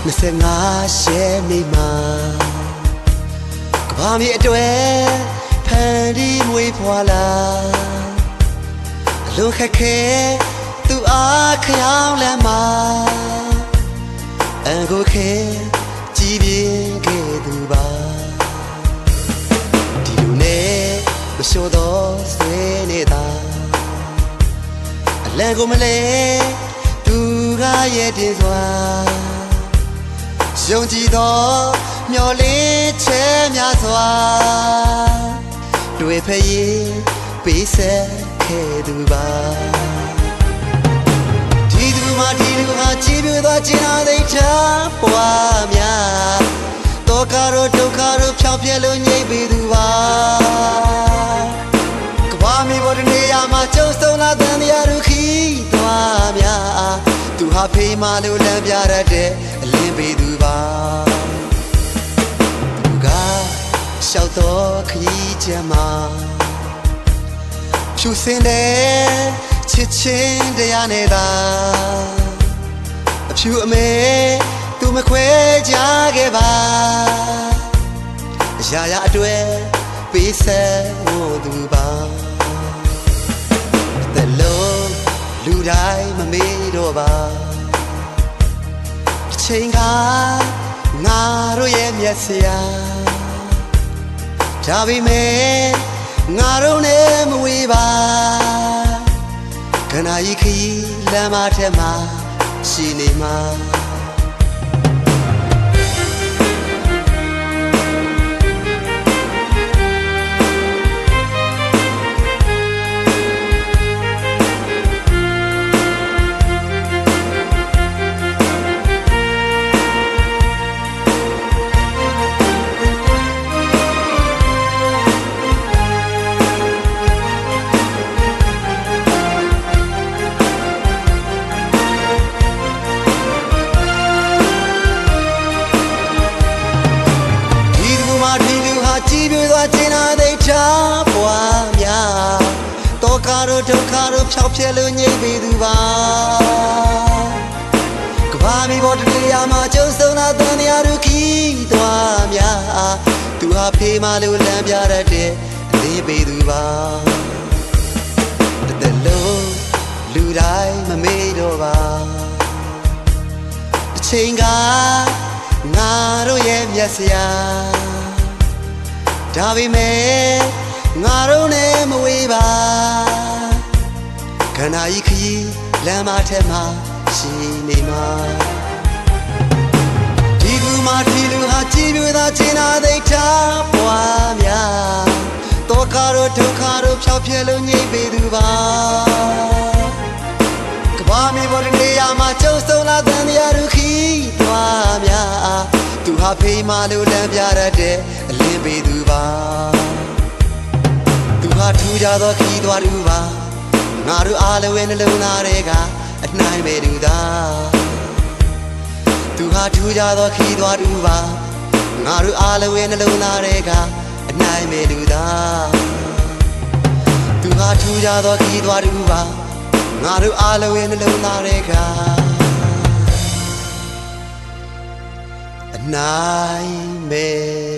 25ရှယ်နေမှာကဘာမြေအတွက်ဖန်တီးမွေးဖွာလာအလွန်ခက်ခဲသူအားခရောင်းလမ်းမှာအန်ကိုခဲကြည်ပြင်းခဲ့သူပါဒီလိုနဲ့မလျှော့တော့ဆွေးနေတာအလံကိုမလဲသူကရဲ့တင်စွာယုံကြည်သောမျော်လင့်ချက်များစွာတွေ့ဖျေးပေးဆက်ခဲ့သူပါဒီသူဟာကြည်ပြသောခြင်းအသိချပွားများတောကရောဒုက္ခရောဖြောင်းပြဲလို့ငြိမ့်ပေးသူပါကဘာမီဘော်နေရာမှာကျုံဆုံလာတဲ့နေရာတို့ခီးသွားများသူဟာဖေးမလို့လမ်းပြရတဲ့အလင်းပေးသူပါသူကရှောက်တော့ခရီးချမ်းမှာဖြူစင်တဲ့ချစ်ချင်းတရားနဲ့သာအဖြူအမဲသူမခွဲကြခဲ့ပါအရာရာအတွက်ပေးဆက်ဖို့သူပါတဲ့လုံးလူတိုင်းမမေ့တော့ပါတစ်ချိန်ကငါတို့ရဲ့မျက်စရာဒါပေမဲ့ငါတို့နဲ့မဝေးပါခဏကြီးခီးလမ်းမထက်မှာရှိနေမှာကြည်ပြသွားခြင်းအသိချပွားများတောကရောဒုက္ခရောဖြောင်းပြဲလို့ငြိမ့်ပေးသူပါကဘာမီဘော်တရမှာကျုံဆုံလာတဲ့နေရာတို့ခီးသွားများသူဟာဖေးမလို့လမ်းပြရတဲ့အလေးပေးသူပါတဲ့လုံးလူတိုင်းမမေ့တော့ပါအချိန်ကငါတို့ရဲ့မျက်စရာဒါပေမဲ့ငါတို့နဲ့မဝေးပါခဏကြီးခရီးလမ်းမထက်မှာရှိနေမှာဒီကူမှာဒီလူဟာကြည်ပြသောခြင်းအသိချပွားများတောကရောဒုက္ခရောဖြောင်းပြဲလို့ငြိမ့်ပေးသူပါကဘာမီဘော်နေရာမှာကျုံဆုံလာတဲ့နေရာတို့ခီးသွားများသူဟာဖေးမလို့လမ်းပြရတဲ့အလင်းပေးသူပါသူဟာထူကြသောခီးသွားသူပါငါတို့အားလုံးရဲ့နှလုံးသားတွေကအနှိုင်းမဲ့သူသာသူဟာထူကြသောခီးသွားသူပါငါတို့အားလုံးရဲ့နှလုံးသားတွေကအနှိုင်းမဲ့သူသာသူဟာထူကြသောခီးသွားသူပါငါတို့အားလုံးရဲ့နှလုံးသားတွေကအနိုင်မဲ့